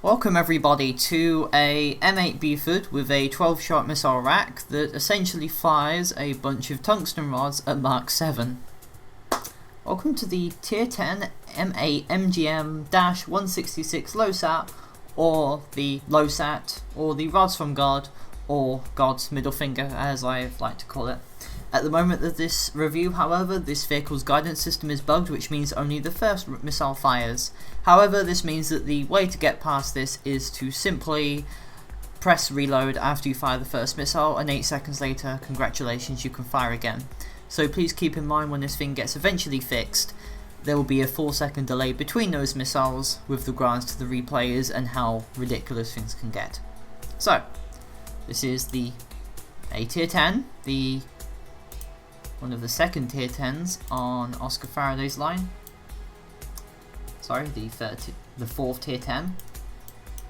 Welcome everybody to a M8 Buford with a 12-shot missile rack that essentially fires a bunch of tungsten rods at Mark 7. Welcome to the Tier 10 M8 MGM-166 LOSAT, or the LOSAT, or the rods from God, or God's middle finger as I like to call it. At the moment of this review, however, this vehicle's guidance system is bugged, which means only the first missile fires. However, this means that the way to get past this is to simply press reload after you fire the first missile, and 8 seconds later, congratulations, you can fire again. So please keep in mind when this thing gets eventually fixed, there will be a 4-second delay between those missiles with regards to the replayers and how ridiculous things can get. So, this is the A Tier 10, one of the second Tier 10s on Oscar Faraday's line. Sorry, the fourth Tier 10.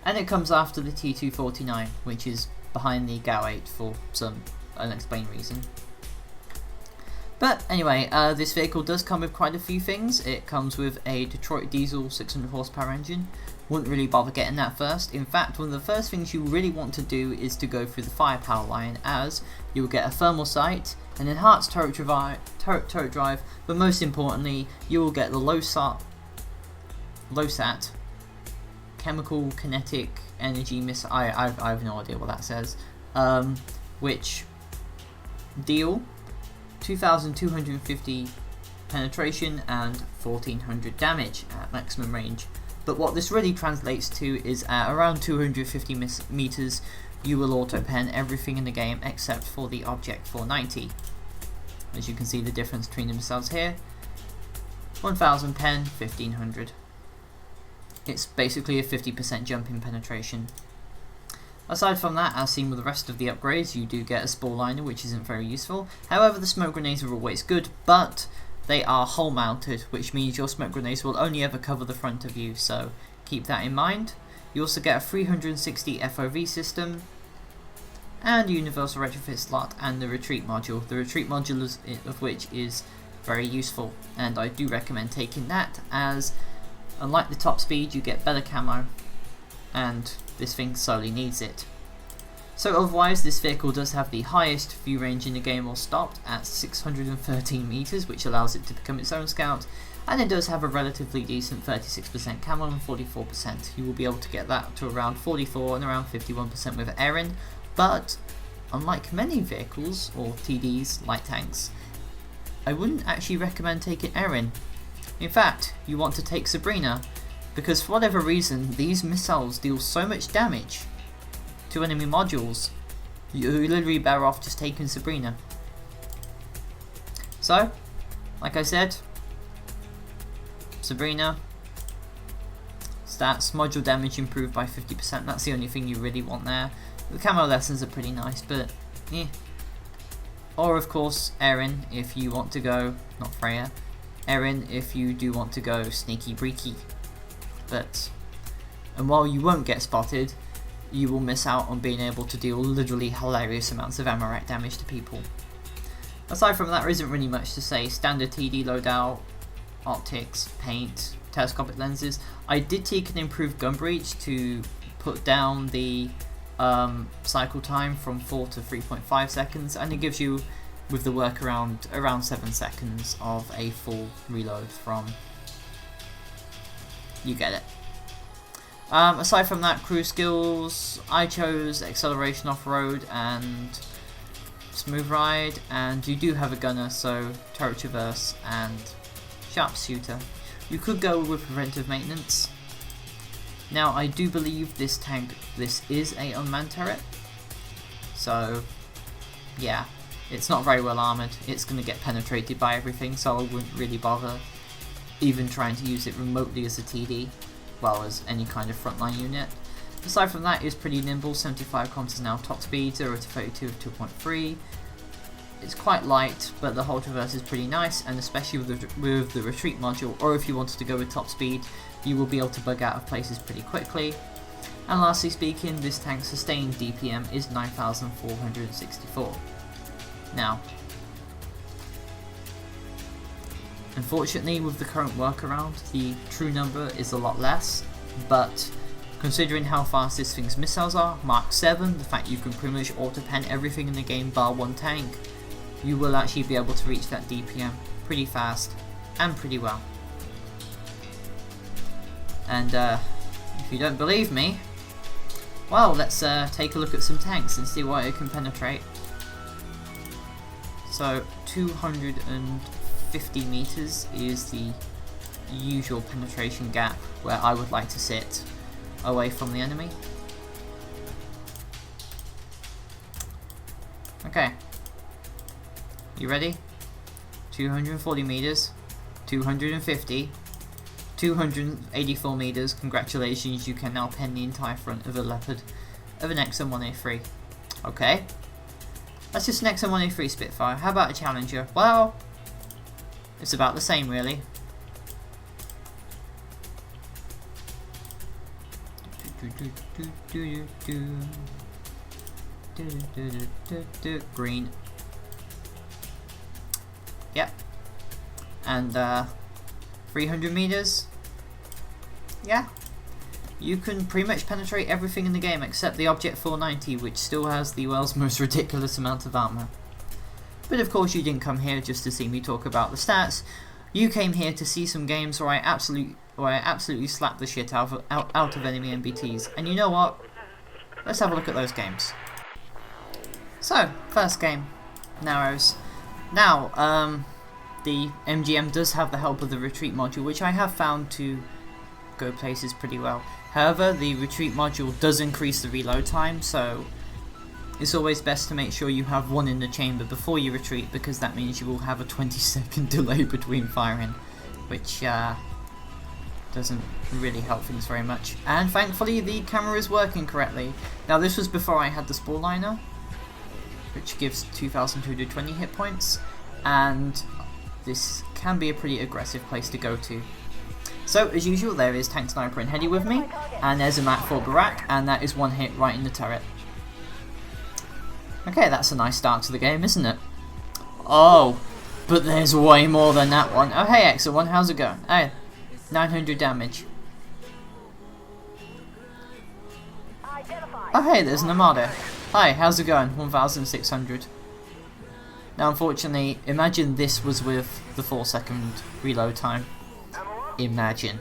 And it comes after the T249, which is behind the GAU8 for some unexplained reason. But anyway, this vehicle does come with quite a few things. It comes with a Detroit diesel 600 horsepower engine. Wouldn't really bother getting that first. In fact, one of the first things you really want to do is to go through the firepower line, as you will get a thermal sight, an enhanced turret drive, but most importantly, you will get the LOSAT chemical kinetic energy missile. I have no idea what that says. Which deal 2,250 penetration and 1,400 damage at maximum range. But what this really translates to is at around 250 meters, you will auto-pen everything in the game except for the Object 490. As you can see the difference between themselves here. 1,000 pen, 1,500. It's basically a 50% jump in penetration. Aside from that, as seen with the rest of the upgrades, you do get a spore liner, which isn't very useful. However, the smoke grenades are always good, but they are hull mounted, which means your smoke grenades will only ever cover the front of you, so keep that in mind. You also get a 360 FOV system, and a universal retrofit slot, and the retreat module. The retreat module of which is very useful, and I do recommend taking that, as unlike the top speed, you get better camo, and this thing solely needs it. So otherwise, this vehicle does have the highest view range in the game, or stopped, at 613 meters, which allows it to become its own scout, and it does have a relatively decent 36% camo and 44%. You will be able to get that to around 44 and around 51% with Erin, but unlike many vehicles, or TDs, light tanks, I wouldn't actually recommend taking Erin. In fact, you want to take Sabrina, because for whatever reason, these missiles deal so much damage to enemy modules, you're literally better off just taking Sabrina. So, like I said, Sabrina, stats, module damage improved by 50%, that's the only thing you really want there. The camo lessons are pretty nice, but yeah. Or of course, Erin, if you want to go, not Freya, Erin if you do want to go sneaky breaky. And while you won't get spotted, you will miss out on being able to deal literally hilarious amounts of ammo rack damage to people. Aside from that, there isn't really much to say. Standard TD loadout, optics, paint, telescopic lenses. I did take an improved gun breach to put down the cycle time from 4 to 3.5 seconds, and it gives you, with the workaround, around 7 seconds of a full reload from... you get it. Aside from that, crew skills, I chose acceleration off-road and smooth ride, and you do have a gunner, so turret traverse and sharpshooter. You could go with preventive maintenance. Now, I do believe this is a unmanned turret, so yeah, it's not very well armoured. It's going to get penetrated by everything, so I wouldn't really bother even trying to use it remotely as a TD, well as any kind of frontline unit. Aside from that, it's pretty nimble. 75 comms is now top speed, 0 to 32 of 2.3. It's quite light, but the whole traverse is pretty nice, and especially with the retreat module, or if you wanted to go with top speed, you will be able to bug out of places pretty quickly. And lastly speaking, this tank's sustained DPM is 9,464. Now, unfortunately, with the current workaround, the true number is a lot less, but Considering how fast this thing's missiles are, Mark 7, the fact you can pretty much auto-pen everything in the game bar one tank, you will actually be able to reach that DPM pretty fast and pretty well. And if you don't believe me, well, let's take a look at some tanks and see what it can penetrate. So 250 meters is the usual penetration gap where I would like to sit away from the enemy. Okay, you ready? 240 meters, 250, 284 meters. Congratulations, you can now pen the entire front of a Leopard of an XM1A3. Okay, that's just an XM1A3 Spitfire. How about a Challenger? Well, it's about the same really. Green. Yep. And 300 meters. Yeah. You can pretty much penetrate everything in the game except the Object 490, which still has the world's most ridiculous amount of armor. But of course you didn't come here just to see me talk about the stats. You came here to see some games where I absolutely slapped the shit out of enemy MBTs. And you know what? Let's have a look at those games. So, first game, Narrows. Now, the MGM does have the help of the retreat module, which I have found to go places pretty well. However, the retreat module does increase the reload time, so it's always best to make sure you have one in the chamber before you retreat, because that means you will have a 20-second delay between firing, which doesn't really help things very much. And thankfully the camera is working correctly. Now this was before I had the Spore Liner, which gives 2220 hit points, and this can be a pretty aggressive place to go to. So as usual, there is Tank Sniper and Heady with me, and there's a Mat 4 Barak, and that is one hit right in the turret. Okay, that's a nice start to the game, isn't it? Oh, but there's way more than that one. Oh hey Excellent, how's it going? Hey, 900 damage. Oh hey, there's an Armada. Hi, how's it going? 1600. Now unfortunately, imagine this was with the 4-second reload time. Imagine.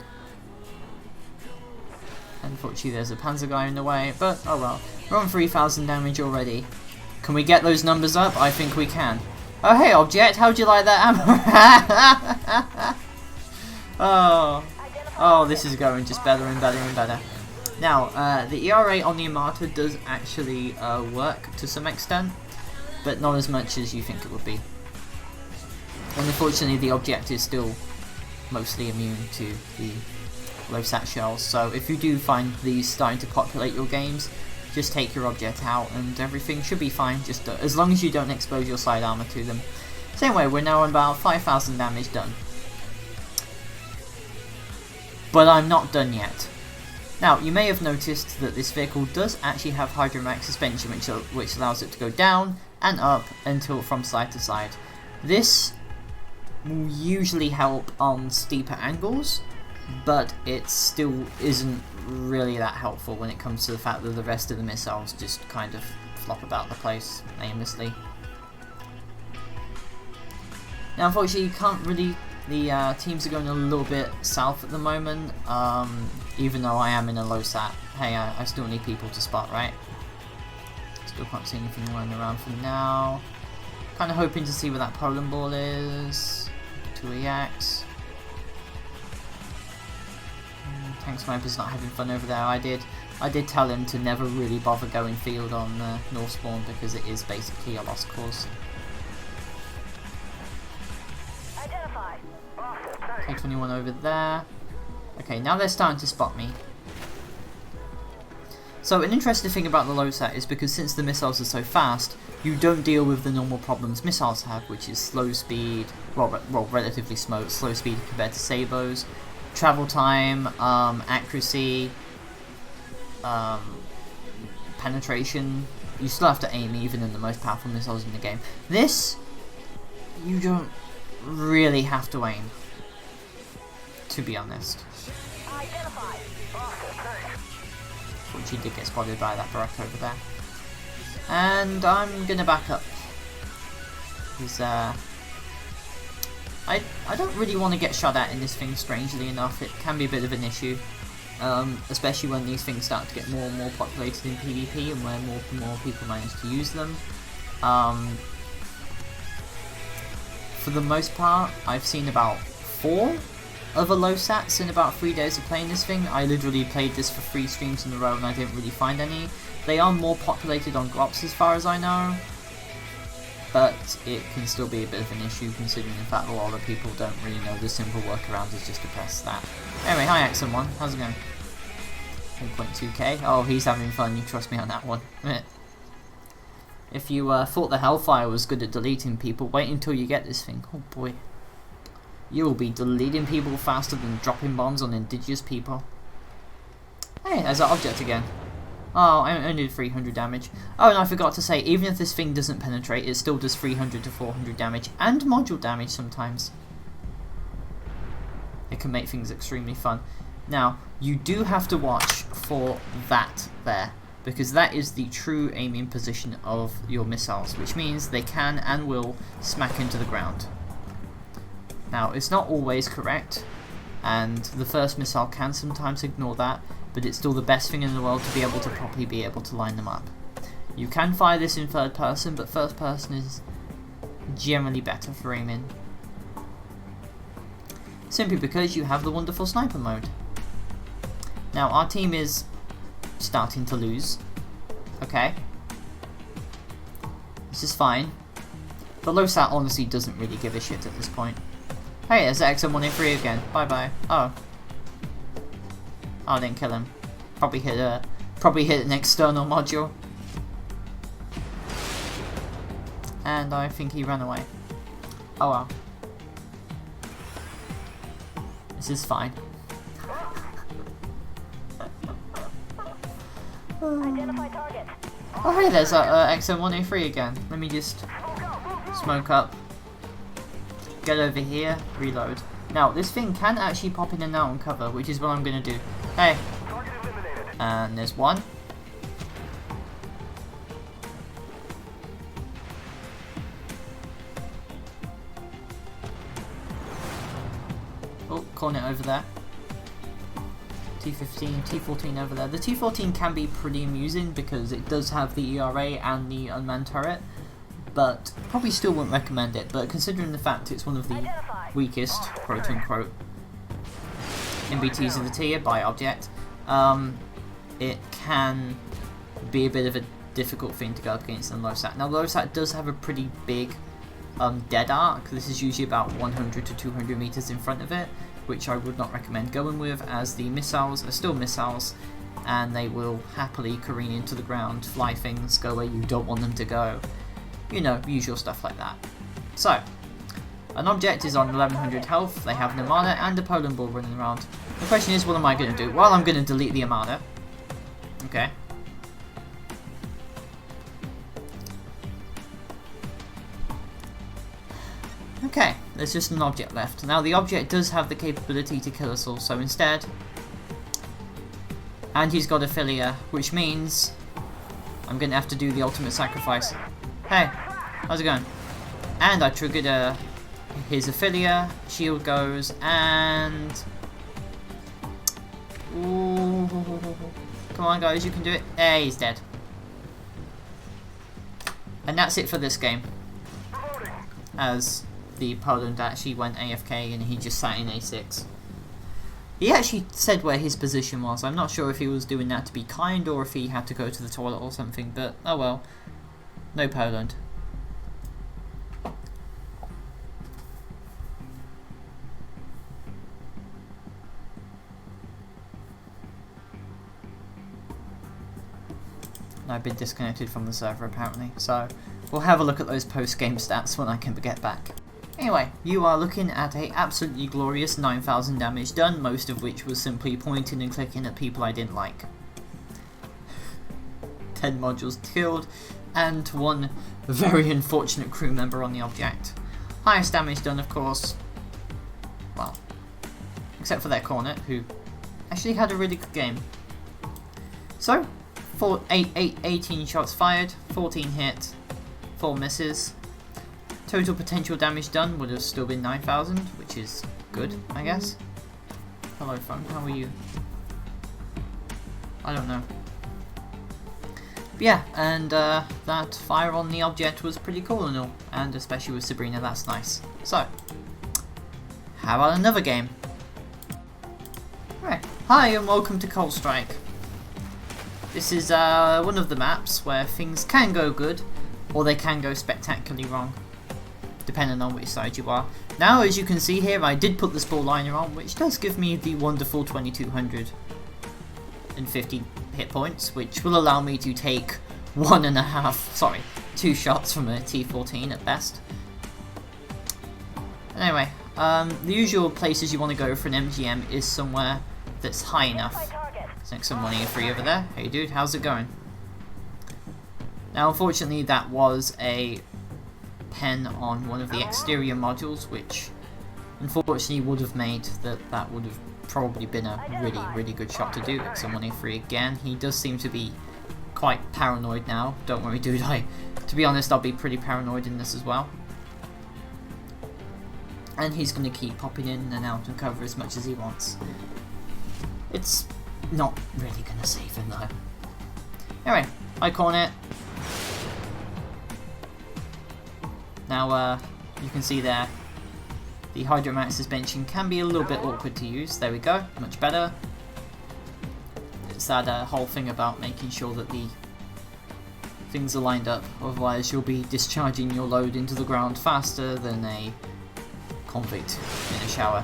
Unfortunately there's a Panzer guy in the way, but oh well. We're on 3000 damage already. Can we get those numbers up? I think we can. Oh hey Object, how'd you like that ammo? Oh, this is going just better and better and better. Now, the ERA on the Armada does actually work to some extent, but not as much as you think it would be. And unfortunately the Object is still mostly immune to the low sat shells, so if you do find these starting to populate your games, just take your Object out and everything should be fine, just as long as you don't expose your side armor to them. Same way, we're now on about 5000 damage done. But I'm not done yet. Now, you may have noticed that this vehicle does actually have hydromax suspension, which allows it to go down and up and tilt from side to side. This will usually help on steeper angles, but it still isn't really that helpful when it comes to the fact that the rest of the missiles just kind of flop about the place aimlessly. Now unfortunately you can't really, the teams are going a little bit south at the moment, even though I am in a low sat. Hey, I still need people to spot, right? Still can't see anything running around for now. Kind of hoping to see where that Poland ball is. 2EX. Tank Sniper's not having fun over there. I did tell him to never really bother going field on North Spawn because it is basically a lost cause. K21 over there. Okay, now they're starting to spot me. So an interesting thing about the low sat is because since the missiles are so fast, you don't deal with the normal problems missiles have, which is slow speed, well relatively slow speed compared to Sabos, travel time, accuracy, penetration. You still have to aim even in the most powerful missiles in the game. This, you don't really have to aim, to be honest. actually did get spotted by that barrack over there. And I'm gonna back up. Because I don't really want to get shot at in this thing, strangely enough. It can be a bit of an issue. Especially when these things start to get more and more populated in PvP and where more and more people manage to use them. For the most part, I've seen about 4 other low sats in about 3 days of playing this thing. I literally played this for 3 streams in a row and I didn't really find any. They are more populated on Glops as far as I know, but it can still be a bit of an issue considering the fact that a lot of people don't really know the simple workaround is just to press that. Anyway, hi Axon1, how's it going? 1.2k, oh he's having fun, you trust me on that one. If you thought the Hellfire was good at deleting people, wait until you get this thing. Oh boy. You will be deleting people faster than dropping bombs on indigenous people. Hey, there's that object again. Oh, I only did 300 damage. Oh, and I forgot to say, even if this thing doesn't penetrate, it still does 300 to 400 damage, and module damage sometimes. It can make things extremely fun. Now, you do have to watch for that there, because that is the true aiming position of your missiles, which means they can and will smack into the ground. Now, it's not always correct, and the first missile can sometimes ignore that, but it's still the best thing in the world to be able to properly be able to line them up. You can fire this in third person, but first person is generally better for aiming. Simply because you have the wonderful sniper mode. Now, our team is starting to lose. Okay. This is fine. The low sat honestly doesn't really give a shit at this point. Hey, there's XM1A3 again. Bye bye. Oh. Oh, I didn't kill him. Probably hit an external module. And I think he ran away. Oh well. This is fine. Identify target. Oh hey, there's XM1A3 again. Let me just smoke up. Get over here, reload. Now, this thing can actually pop in and out on cover, which is what I'm going to do. Hey! And there's one. Oh, corner over there. T15, T14 over there. The T14 can be pretty amusing because it does have the ERA and the unmanned turret, but probably still wouldn't recommend it. But considering the fact it's one of the weakest, quote unquote, MBTs of the tier by object, it can be a bit of a difficult thing to go up against in low sat. Now, low sat does have a pretty big dead arc. This is usually about 100 to 200 meters in front of it, which I would not recommend going with, as the missiles are still missiles and they will happily careen into the ground, fly things, go where you don't want them to go. You know, usual stuff like that. So, an object is on 1100 health, they have an armada and a Poland ball running around. The question is, what am I going to do? Well, I'm going to delete the armada. Okay. Okay, there's just an object left. Now, the object does have the capability to kill us all, so instead... And he's got Affiliate, which means I'm going to have to do the ultimate sacrifice. Hey, how's it going? And I triggered his Affiliate, shield goes, and... Ooh, come on guys, you can do it. Hey, he's dead. And that's it for this game. As the Poland actually went AFK and he just sat in A6. He actually said where his position was. I'm not sure if he was doing that to be kind or if he had to go to the toilet or something, but oh well. No Poland. I've been disconnected from the server apparently, so we'll have a look at those post-game stats when I can get back. Anyway, you are looking at a absolutely glorious 9,000 damage done, most of which was simply pointing and clicking at people I didn't like. 10 modules killed, and one very unfortunate crew member on the object. Highest damage done, of course, well, except for their cornet, who actually had a really good game. So, 18 shots fired, 14 hit, 4 misses. Total potential damage done would have still been 9,000, which is good, I guess. Hello phone, how are you? I don't know. But yeah, and that fire on the object was pretty cool and all, and especially with Sabrina, that's nice. So, how about another game? Right. Hi and welcome to Cold Strike. This is one of the maps where things can go good, or they can go spectacularly wrong, depending on which side you are. Now, as you can see here, I did put the spore liner on, which does give me the wonderful 2250 hit points, which will allow me to take 2 shots from a T14 at best. Anyway, the usual places you want to go for an MGM is somewhere that's high enough. There's next some money free over there. Hey dude, how's it going? Now unfortunately that was a pen on one of the exterior modules, which unfortunately would have made that would have probably been a really good shot to do. X1A3 again. He does seem to be quite paranoid now. Don't worry dude, to be honest I'll be pretty paranoid in this as well. And he's going to keep popping in and out and cover as much as he wants. It's not really going to save him though. Anyway, I corner it. Now you can see there the Hydromax suspension can be a little bit awkward to use. There we go, much better. It's that whole thing about making sure that the things are lined up, otherwise you'll be discharging your load into the ground faster than a convict in a shower.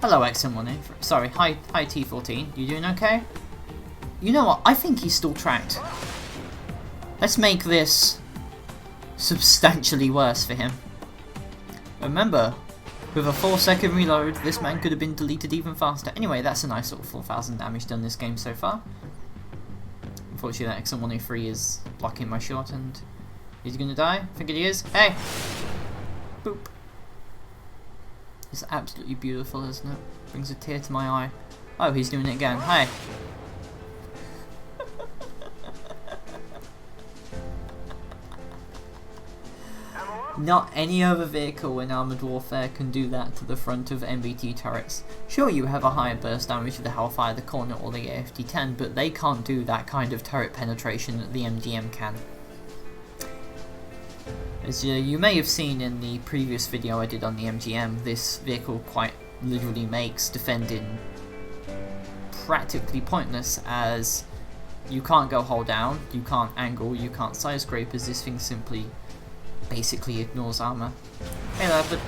Hello XM1A, sorry, hi T14, you doing okay? You know what, I think he's still tracked. Let's make this substantially worse for him. Remember, with a 4-second reload, this man could have been deleted even faster. Anyway, that's a nice sort of 4,000 damage done this game so far. Unfortunately, that XM1A3 is blocking my shot, and he's gonna die. I think he is. Hey! Boop. It's absolutely beautiful, isn't it? Brings a tear to my eye. Oh, he's doing it again. Hey! Not any other vehicle in Armoured Warfare can do that to the front of MBT turrets. Sure, you have a higher burst damage with the Hellfire, the Cornet or the AFD-10, but they can't do that kind of turret penetration that the MGM can. As you may have seen in the previous video I did on the MGM, this vehicle quite literally makes defending practically pointless, as you can't go hold down, you can't angle, you can't side scrape, as this thing simply basically ignores armor. Hey there, but...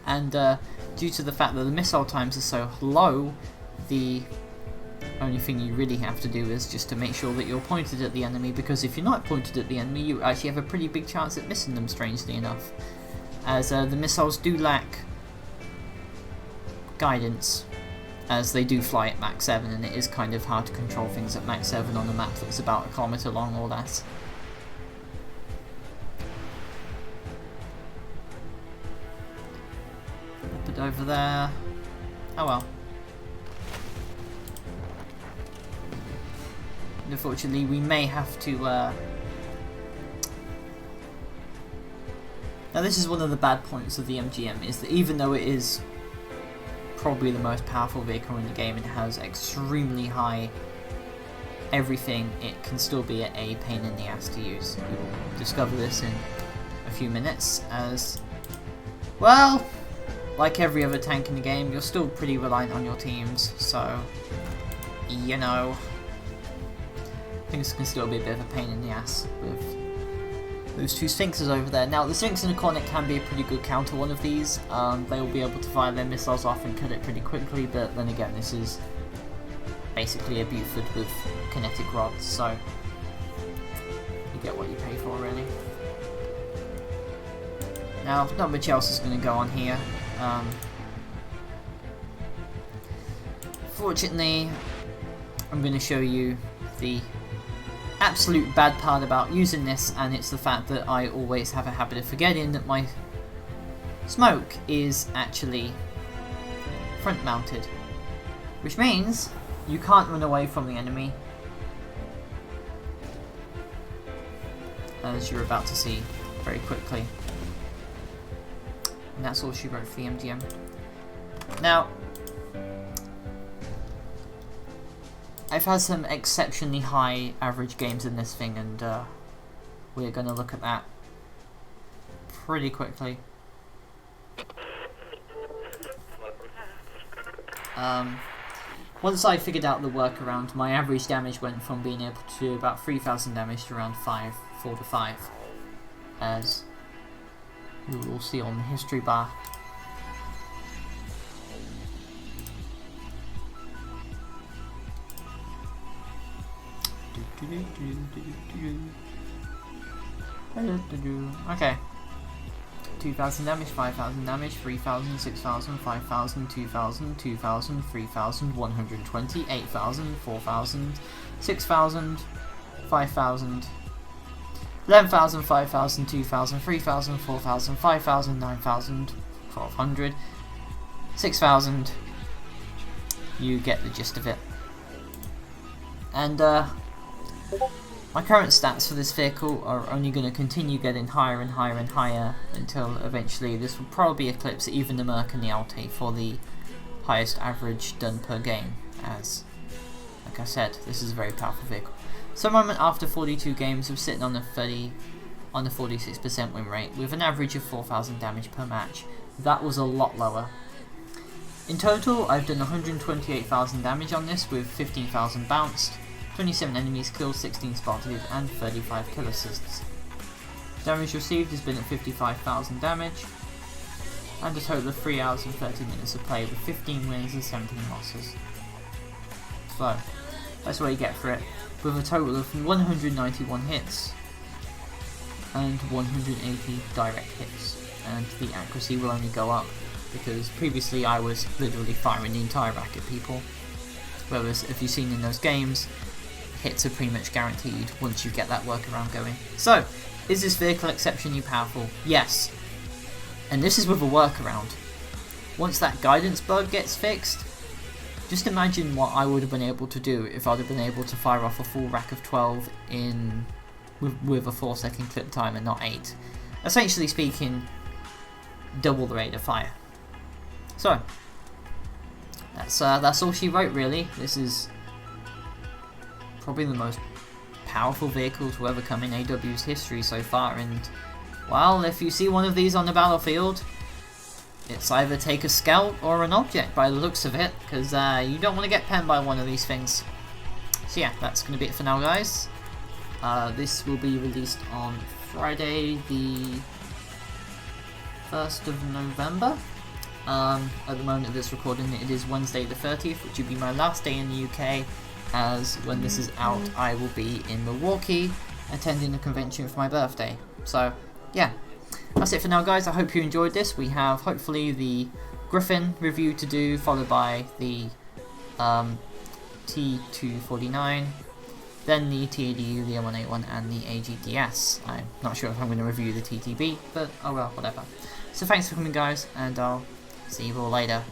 And due to the fact that the missile times are so low, the only thing you really have to do is just to make sure that you're pointed at the enemy, because if you're not pointed at the enemy, you actually have a pretty big chance at missing them, strangely enough. As the missiles do lack guidance, as they do fly at Mach 7, and it is kind of hard to control things at Mach 7 on a map that's about 1 kilometer long or less. Put it over there. Oh well. Unfortunately, we may have to... Now this is one of the bad points of the MGM, is that even though it is probably the most powerful vehicle in the game and has extremely high everything, it can still be a pain in the ass to use. We will discover this in a few minutes, as, well, like every other tank in the game, you're still pretty reliant on your teams, so, you know, things can still be a bit of a pain in the ass with those two Sphinxes over there. Now, the Sphinx and the Cornet can be a pretty good counter one of these. They will be able to fire their missiles off and cut it pretty quickly, but then again, this is basically a Buford with kinetic rods, so you get what you pay for, really. Now, not much else is going to go on here. Fortunately, I'm going to show you the absolute bad part about using this, and it's the fact that I always have a habit of forgetting that my smoke is actually front mounted, which means You can't run away from the enemy, as you're about to see very quickly. And that's all she wrote for the MGM. Now, I've had some exceptionally high average games in this thing, and we're going to look at that pretty quickly. Once I figured out the workaround, my average damage went from being able to do about 3,000 damage to around 4 to 5, as you will see on the history bar. Okay. 2,000 damage, 5,000 damage, 3,000, 6,000, 5,000, 2,000, 2,000, 3,000, 120, 8,000, 4,000, 6,000, 5,000, 11,000, 5,000, 2,000, 3,000, 4,000, 5,000, 9,000, 1,200, 6,000. You get the gist of it. And my current stats for this vehicle are only going to continue getting higher and higher and higher until eventually this will probably eclipse even the Merc and the Alte for the highest average done per game, as, like I said, this is a very powerful vehicle. So at the moment, after 42 games, we're sitting on a 46% win rate with an average of 4,000 damage per match. That was a lot lower. In total, I've done 128,000 damage on this with 15,000 bounced, 27 enemies killed, 16 spotted, and 35 kill assists. Damage received has been at 55,000 damage, and a total of 3 hours and 30 minutes of play with 15 wins and 17 losses. So, that's what you get for it, with a total of 191 hits, and 180 direct hits, and the accuracy will only go up, because previously I was literally firing the entire rack at people, whereas if you've seen in those games, hits are pretty much guaranteed once you get that workaround going. So, is this vehicle exceptionally powerful? Yes. And this is with a workaround. Once that guidance bug gets fixed, just imagine what I would have been able to do if I'd have been able to fire off a full rack of 12 with a 4-second clip time and not 8. Essentially speaking, double the rate of fire. So, that's all she wrote really. This is probably the most powerful vehicle to ever come in AW's history so far, and well, if you see one of these on the battlefield, it's either take a scout or an object by the looks of it, because you don't want to get penned by one of these things. So yeah, that's going to be it for now, guys. This will be released on Friday the 1st of November. At the moment of this recording, it is Wednesday the 30th, which will be my last day in the UK, as when this is out I will be in Milwaukee attending a convention for my birthday. So yeah, that's it for now, guys. I hope you enjoyed this. We have hopefully the Griffin review to do, followed by the T249, then the TADU, the M181 and the AGDS. I'm not sure if I'm going to review the TTB, but oh well, whatever. So thanks for coming, guys, and I'll see you all later.